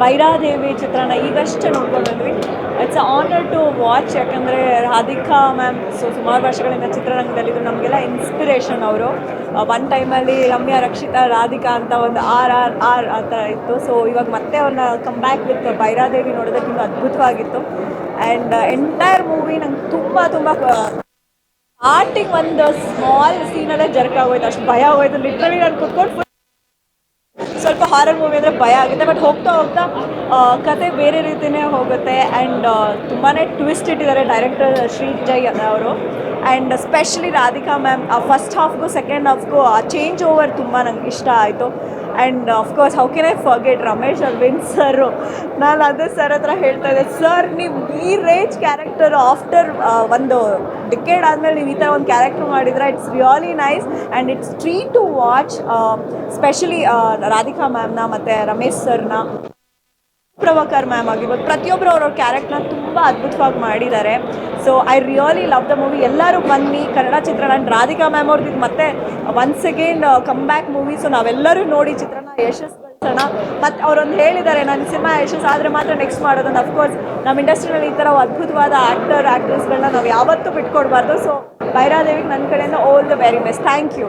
ಭೈರಾದೇವಿ ಚಿತ್ರನ ಈಗಷ್ಟೇ ನೋಡ್ಕೊಂಡು ಬಂದ್ವಿ. It's a honour to watch. ಯಾಕಂದರೆ ರಾಧಿಕಾ ಮ್ಯಾಮ್ ಸುಮಾರು ವರ್ಷಗಳಿಂದ ಚಿತ್ರರಂಗದಲ್ಲಿದ್ದು ನಮಗೆಲ್ಲ ಇನ್ಸ್ಪಿರೇಷನ್ ಅವರು. ಒನ್ ಟೈಮಲ್ಲಿ ರಮ್ಯಾ ರಕ್ಷಿತಾ ರಾಧಿಕಾ ಅಂತ ಒಂದು ಆರ್ ಆ ಥರ ಇತ್ತು. ಸೊ ಇವಾಗ ಮತ್ತೆ ಅವ್ರನ್ನ ಕಮ್ ಬ್ಯಾಕ್ ವಿತ್ ಭೈರಾದೇವಿ ನೋಡೋದಕ್ಕೆ ತುಂಬ ಅದ್ಭುತವಾಗಿತ್ತು. ಆ್ಯಂಡ್ ಎಂಟೈರ್ ಮೂವಿ ನಂಗೆ ತುಂಬ ಆರ್ಟಿಗೆ ಒಂದು ಸ್ಮಾಲ್ ಸೀನಲ್ಲೇ ಜರ್ಕಾಗೋಯ್ತು, ಅಷ್ಟು ಭಯ ಆಗೋಯ್ತು. ಲಿಟ್ರಲಿ ನಾನು ಕುತ್ಕೊಂಡು ಸ್ವಲ್ಪ ಹಾರರ್ ಮೂವಿ ಅಂದರೆ ಭಯ ಆಗುತ್ತೆ. ಬಟ್ ಹೋಗ್ತಾ ಕತೆ ಬೇರೆ ರೀತಿಯೇ ಹೋಗುತ್ತೆ. ಆ್ಯಂಡ್ ತುಂಬಾ ಟ್ವಿಸ್ಟ್ ಇಟ್ಟಿದ್ದಾರೆ ಡೈರೆಕ್ಟರ್ ಶ್ರೀಜಯ್ ಅವರು. And specially Radhika ma'am first ಹಾಫ್ಗೂ ಸೆಕೆಂಡ್ ಹಾಫ್ಗೂ ಆ ಚೇಂಜ್ ಓವರ್ ತುಂಬ ನಂಗೆ ಇಷ್ಟ ಆಯಿತು. And of course how can I forget Ramesh Aravind sir. ನಾನು ಅದೇ ಸರ್ ಹತ್ರ ಹೇಳ್ತಾ ಇದ್ದೆ, ಸರ್ ನೀವು ಈ ರೇಂಜ್ ಕ್ಯಾರೆಕ್ಟರ್ ಆಫ್ಟರ್ ಒಂದು ಡಿಕೇಡ್ ಆದಮೇಲೆ ನೀವು ಈ ಥರ ಒಂದು ಕ್ಯಾರೆಕ್ಟರ್ ಮಾಡಿದ್ರೆ it's really nice and it's treat to watch. Specially Radhika ಮ್ಯಾಮ್ನ ಮತ್ತು ರಮೇಶ್ ಸರ್ನ, ಪ್ರಭಾಕರ್ ಮ್ಯಾಮ್ ಆಗಿರ್ಬೋದು, ಪ್ರತಿಯೊಬ್ಬರು ಅವ್ರವ್ರ ಕ್ಯಾರೆಕ್ಟರ್ನ ತುಂಬ ಅದ್ಭುತವಾಗಿ ಮಾಡಿದ್ದಾರೆ. So I really love the movie. ಎಲ್ಲರೂ ಬನ್ನಿ ಕನ್ನಡ ಚಿತ್ರನ. ರಾಧಿಕಾ ಮ್ಯಾಮ್ ಅವ್ರದ್ದು ಮತ್ತೆ once again come back movie. So ನಾವೆಲ್ಲರೂ ನೋಡಿ ಚಿತ್ರನ ಯಶಸ್ವಿಸೋಣ. ಮತ್ತು ಅವರೊಂದು ಹೇಳಿದ್ದಾರೆ, ನನ್ನ ಸಿನಿಮಾ ಯಶಸ್ಸು ಆದರೆ ಮಾತ್ರ ನೆಕ್ಸ್ಟ್ ಮಾಡೋದನ್ನು. ಅಫ್ಕೋರ್ಸ್ ನಮ್ಮ ಇಂಡಸ್ಟ್ರಿನಲ್ಲಿ ಈ ಥರ ಅದ್ಭುತವಾದ ಆ್ಯಕ್ಟ್ರೆಸ್ಗಳನ್ನ ನಾವು ಯಾವತ್ತೂ ಬಿಟ್ಕೊಡ್ಬಾರ್ದು. ಸೊ ಭೈರಾದೇವಿಗೆ ನನ್ನ ಕಡೆಯಿಂದ all the very best. Thank you.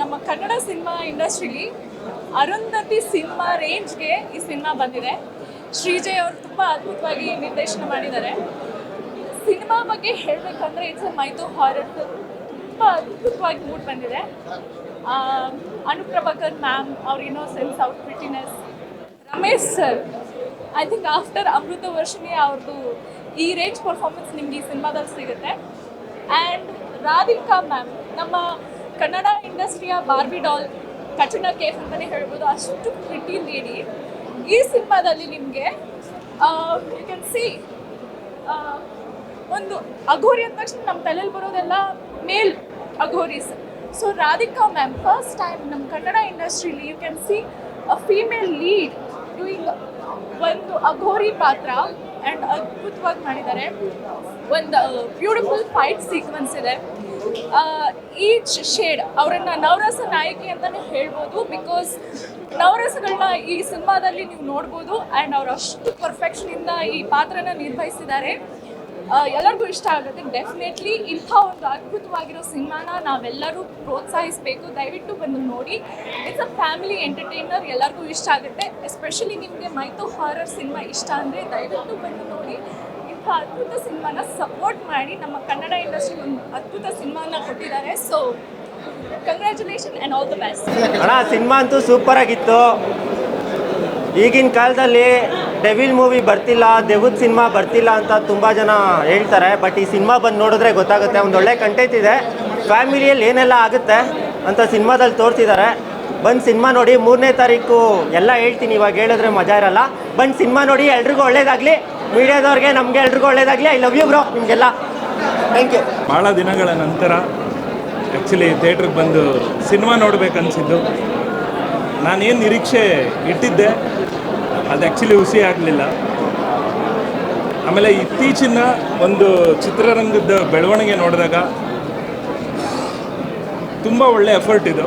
ನಮ್ಮ ಕನ್ನಡ ಸಿನಿಮಾ ಇಂಡಸ್ಟ್ರಿಲಿ ಅರುಂಧತಿ ಸಿನಿಮಾ ರೇಂಜ್ಗೆ ಈ ಸಿನಿಮಾ ಬಂದಿದೆ. ಶ್ರೀಜಯ್ ಅವರು ತುಂಬ ಅದ್ಭುತವಾಗಿ ನಿರ್ದೇಶನ ಮಾಡಿದ್ದಾರೆ. ಸಿನಿಮಾ ಬಗ್ಗೆ ಹೇಳಬೇಕಂದ್ರೆ it's a mytho horror film. ತುಂಬ ಅದ್ಭುತವಾಗಿ ಮೂಡ್ ಬಂದಿದೆ. ಅನುಪ್ರಭಾಕರ್ ಮ್ಯಾಮ್ ಅವ್ರ ಇನ್ನೋಸೆನ್ಸ್, ಅವ್ರ prettiness, Ramesh sir I think after Amrutha Varshini ಅವ್ರದ್ದು ಈ ರೇಂಜ್ ಪರ್ಫಾರ್ಮೆನ್ಸ್ ನಿಮ್ಗೆ ಈ ಸಿನಿಮಾದಲ್ಲಿ ಸಿಗುತ್ತೆ. ಆ್ಯಂಡ್ ರಾಧಿಕಾ ಮ್ಯಾಮ್ ನಮ್ಮ ಕನ್ನಡ ಇಂಡಸ್ಟ್ರಿಯ ಬಾರ್ಬಿ ಡಾಲ್, ಕಟರಿನಾ ಕೈಫ್ ಅಂತಲೇ ಹೇಳ್ಬೋದು. ಅಷ್ಟು ಪ್ರಿಟಿ ಲೇಡಿ ಈ ಸಿನಿಮಾದಲ್ಲಿ ನಿಮಗೆ ಯು ಕ್ಯಾನ್ ಸಿ ಒಂದು ಅಘೋರಿ ಅಂದ ತಕ್ಷಣ ನಮ್ಮ ತಲೆಯಲ್ಲಿ ಬರೋದೆಲ್ಲ male aghoris. So Radhika ma'am first time ನಮ್ಮ ಕನ್ನಡ ಇಂಡಸ್ಟ್ರಿಲಿ you can see a female lead doing ಒಂದು ಅಘೋರಿ ಪಾತ್ರ ಆ್ಯಂಡ್ ಅದ್ಭುತವಾಗಿ ಮಾಡಿದ್ದಾರೆ. ಒಂದು ಬ್ಯೂಟಿಫುಲ್ ಫೈಟ್ ಸೀಕ್ವೆನ್ಸ್ ಇದೆ. ಈಚ್ ಶೇಡ್ ಅವರನ್ನು ನವರಸ ನಾಯಕಿ ಅಂತಲೇ ಹೇಳ್ಬೋದು. ಬಿಕಾಸ್ ನವರಸಗಳನ್ನ ಈ ಸಿನಿಮಾದಲ್ಲಿ ನೀವು ನೋಡ್ಬೋದು. ಆ್ಯಂಡ್ ಅವರು ಅಷ್ಟು ಪರ್ಫೆಕ್ಷನಿಂದ ಈ ಪಾತ್ರನ ನಿರ್ವಹಿಸಿದ್ದಾರೆ. ಎಲ್ಲರಿಗೂ ಇಷ್ಟ ಆಗುತ್ತೆ ಡೆಫಿನೆಟ್ಲಿ. ಇಂಥ ಒಂದು ಅದ್ಭುತವಾಗಿರೋ ಸಿನಿಮಾನ ನಾವೆಲ್ಲರೂ ಪ್ರೋತ್ಸಾಹಿಸಬೇಕು. ದಯವಿಟ್ಟು ಬಂದು ನೋಡಿ. ಇಟ್ಸ್ ಅ ಫ್ಯಾಮಿಲಿ ಎಂಟರ್ಟೈನರ್, ಎಲ್ಲರಿಗೂ ಇಷ್ಟ ಆಗುತ್ತೆ. ಎಸ್ಪೆಷಲಿ ನಿಮಗೆ ಮೈಥೋ ಹಾರರ್ ಸಿನಿಮಾ ಇಷ್ಟ ಅಂದರೆ ದಯವಿಟ್ಟು ಬಂದು ನೋಡಿ. ಇಂಥ ಅದ್ಭುತ ಸಿನಿಮಾನ ಸಪೋರ್ಟ್ ಮಾಡಿ. ನಮ್ಮ ಕನ್ನಡ ಇಂಡಸ್ಟ್ರಿ ಒಂದು ಅದ್ಭುತ ಸಿನಿಮಾನ ಕೊಟ್ಟಿದ್ದಾರೆ. So congratulation and all the best. ಅಣ್ಣ ಸಿನಿಮಾ ಅಂತೂ ಸೂಪರ್ ಆಗಿತ್ತು. ಈಗಿನ ಕಾಲದಲ್ಲಿ ಡೆವಿಲ್ ಮೂವಿ ಬರ್ತಿಲ್ಲ, ದೆವ್ವದ ಸಿನಿಮಾ ಬರ್ತಿಲ್ಲ ಅಂತ ತುಂಬ ಜನ ಹೇಳ್ತಾರೆ. ಬಟ್ ಈ ಸಿನಿಮಾ ಬಂದು ನೋಡಿದ್ರೆ ಗೊತ್ತಾಗುತ್ತೆ. ಒಂದು ಒಳ್ಳೆ ಕಂಟೆಂಟ್ ಇದೆ, ಫ್ಯಾಮಿಲಿಯಲ್ಲಿ ಏನೆಲ್ಲ ಆಗುತ್ತೆ ಅಂತ ಸಿನಿಮಾದಲ್ಲಿ ತೋರಿಸಿದ್ದಾರೆ. ಬಂದು ಸಿನಿಮಾ ನೋಡಿ. 3ನೇ ತಾರೀಕು ಎಲ್ಲ ಹೇಳ್ತೀನಿ, ಇವಾಗ ಹೇಳಿದ್ರೆ ಮಜಾ ಇರಲ್ಲ. ಬಂದು ಸಿನಿಮಾ ನೋಡಿ. ಎಲ್ರಿಗೂ ಒಳ್ಳೇದಾಗಲಿ, ಮೀಡಿಯಾದವ್ರಿಗೆ ನಮಗೆ ಎಲ್ರಿಗೂ ಒಳ್ಳೇದಾಗಲಿ. ಐ ಲವ್ ಯು ಬ್ರೋ ನಿಮಗೆಲ್ಲ. Thank you. ಭಾಳ ದಿನಗಳ ನಂತರ ಆ್ಯಕ್ಚುಲಿ ಥಿಯೇಟ್ರಿಗೆ ಬಂದು ಸಿನಿಮಾ ನೋಡಬೇಕನ್ಸಿದ್ದು. ನಾನೇನು ನಿರೀಕ್ಷೆ ಇಟ್ಟಿದ್ದೆ ಅದು ಆ್ಯಕ್ಚುಲಿ ಹುಸಿ ಆಗಲಿಲ್ಲ. ಆಮೇಲೆ ಇತ್ತೀಚಿನ ಒಂದು ಚಿತ್ರರಂಗದ ಬೆಳವಣಿಗೆ ನೋಡಿದಾಗ ತುಂಬ ಒಳ್ಳೆ ಎಫರ್ಟ್ ಇದು.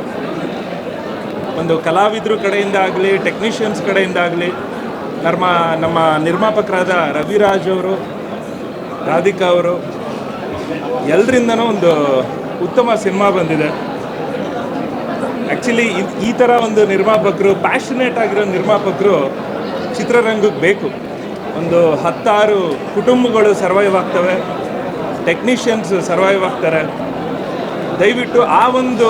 ಒಂದು ಕಲಾವಿದ್ರ ಕಡೆಯಿಂದ ಆಗಲಿ, ಟೆಕ್ನಿಷಿಯನ್ಸ್ ಕಡೆಯಿಂದ ಆಗಲಿ, ನಮ್ಮ ನಿರ್ಮಾಪಕರಾದ ರವಿರಾಜ್ ಅವರು, ರಾಧಿಕಾ ಅವರು, ಎಲ್ಲರಿಂದನೂ ಒಂದು ಉತ್ತಮ ಸಿನಿಮಾ ಬಂದಿದೆ. ಆ್ಯಕ್ಚುಲಿ ಈ ಥರ ಒಂದು ನಿರ್ಮಾಪಕರು, ಪ್ಯಾಷನೇಟ್ ಆಗಿರೋ ನಿರ್ಮಾಪಕರು ಚಿತ್ರರಂಗಕ್ಕೆ ಬೇಕು. ಒಂದು 10 ಕುಟುಂಬಗಳು ಸರ್ವೈವ್ ಆಗ್ತವೆ, ಟೆಕ್ನಿಷಿಯನ್ಸ್ ಸರ್ವೈವ್ ಆಗ್ತಾರೆ. ದಯವಿಟ್ಟು ಆ ಒಂದು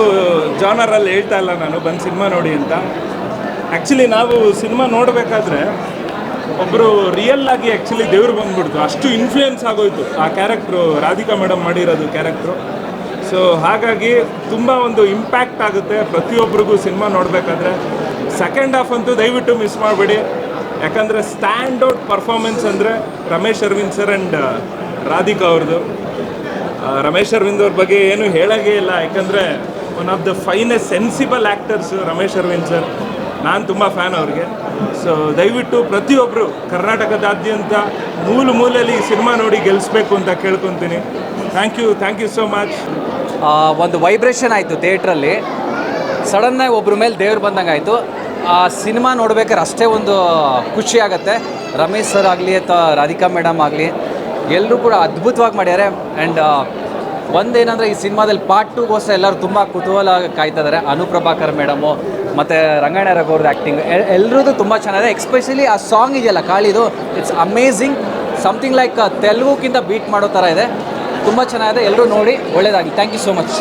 ಜಾನರಲ್ಲಿ ಹೇಳ್ತಾ ಇಲ್ಲ ನಾನು, ಬಂದು ಸಿನಿಮಾ ನೋಡಿ ಅಂತ. ಆ್ಯಕ್ಚುಲಿ ನಾವು ಸಿನಿಮಾ ನೋಡಬೇಕಾದ್ರೆ ಒಬ್ಬರು ರಿಯಲ್ ಆಗಿ ಆ್ಯಕ್ಚುಲಿ ದೇವ್ರು ಬಂದ್ಬಿಡ್ತು, ಅಷ್ಟು ಇನ್ಫ್ಲೂಯೆನ್ಸ್ ಆಗೋಯ್ತು ಆ ಕ್ಯಾರೆಕ್ಟ್ರು, ರಾಧಿಕಾ ಮೇಡಮ್ ಮಾಡಿರೋದು ಕ್ಯಾರೆಕ್ಟ್ರು. ಸೊ ಹಾಗಾಗಿ ತುಂಬ ಒಂದು ಇಂಪ್ಯಾಕ್ಟ್ ಆಗುತ್ತೆ ಪ್ರತಿಯೊಬ್ಬರಿಗೂ ಸಿನಿಮಾ ನೋಡಬೇಕಾದ್ರೆ. ಸೆಕೆಂಡ್ ಹಾಫ್ ಅಂತೂ ದಯವಿಟ್ಟು ಮಿಸ್ ಮಾಡಬೇಡಿ. ಯಾಕಂದರೆ ಸ್ಟ್ಯಾಂಡ್ ಔಟ್ ಪರ್ಫಾರ್ಮೆನ್ಸ್ ಅಂದರೆ ರಮೇಶ್ ಅರವಿಂದ್ ಸರ್ ಆ್ಯಂಡ್ ರಾಧಿಕಾ ಅವ್ರದ್ದು. ರಮೇಶ್ ಅರವಿಂದ್ ಅವ್ರ ಬಗ್ಗೆ ಏನು ಹೇಳೋಂಗೇ ಇಲ್ಲ. ಯಾಕಂದರೆ one of the finest sensible actors Ramesh Aravind sir. ನಾನು ತುಂಬ ಫ್ಯಾನ್ ಅವ್ರಿಗೆ. ಸೊ ದಯವಿಟ್ಟು ಪ್ರತಿಯೊಬ್ಬರು ಕರ್ನಾಟಕದಾದ್ಯಂತ ಮೂಲೆಯಲ್ಲಿ ಸಿನಿಮಾ ನೋಡಿ ಗೆಲ್ಲಿಸ್ಬೇಕು ಅಂತ ಕೇಳ್ಕೊತೀನಿ. Thank you so much. ಒಂದು ವೈಬ್ರೇಷನ್ ಆಯಿತು ಥಿಯೇಟ್ರಲ್ಲಿ. ಸಡನ್ನಾಗಿ ಒಬ್ಬರ ಮೇಲೆ ದೇವ್ರು ಬಂದಂಗೆ ಆಯಿತು. ಆ ಸಿನಿಮಾ ನೋಡ್ಬೇಕಾದ್ರೆ ಅಷ್ಟೇ ಒಂದು ಖುಷಿ ಆಗುತ್ತೆ. ರಮೇಶ್ ಸರ್ ಆಗಲಿ ಅಥವಾ ರಾಧಿಕಾ ಮೇಡಮ್ ಆಗಲಿ ಎಲ್ಲರೂ ಕೂಡ ಅದ್ಭುತವಾಗಿ ಮಾಡ್ಯಾರೆ. ಆ್ಯಂಡ್ ಒಂದೇನಂದರೆ ಈ ಸಿನಿಮಾದಲ್ಲಿ ಪಾರ್ಟ್ 2ಗೋಸ್ಕರ ಎಲ್ಲರೂ ತುಂಬ ಕುತೂಹಲ ಕಾಯ್ತಾ ಇದ್ದಾರೆ. ಅನುಪ್ರಭಾಕರ್ ಮೇಡಮು ಮತ್ತು ರಂಗಾಯಣ ರಘುವ್ರದ್ದು ಆ್ಯಕ್ಟಿಂಗ್ ಎಲ್ಲರದ್ದು ತುಂಬ ಚೆನ್ನಾಗಿದೆ. ಎಕ್ಸ್ಪೆಷಲಿ ಆ ಸಾಂಗ್ ಇದೆಯಲ್ಲ ಕಾಳಿದು, ಇಟ್ಸ್ ಅಮೇಝಿಂಗ್. ಸಮಥಿಂಗ್ ಲೈಕ್ ತೆಲುಗುಕ್ಕಿಂತ ಬೀಟ್ ಮಾಡೋ ಥರ ಇದೆ. ತುಂಬ ಚೆನ್ನಾಗಿದೆ. ಎಲ್ಲರೂ ನೋಡಿ, ಒಳ್ಳೆಯದಾಗಲಿ. Thank you so much.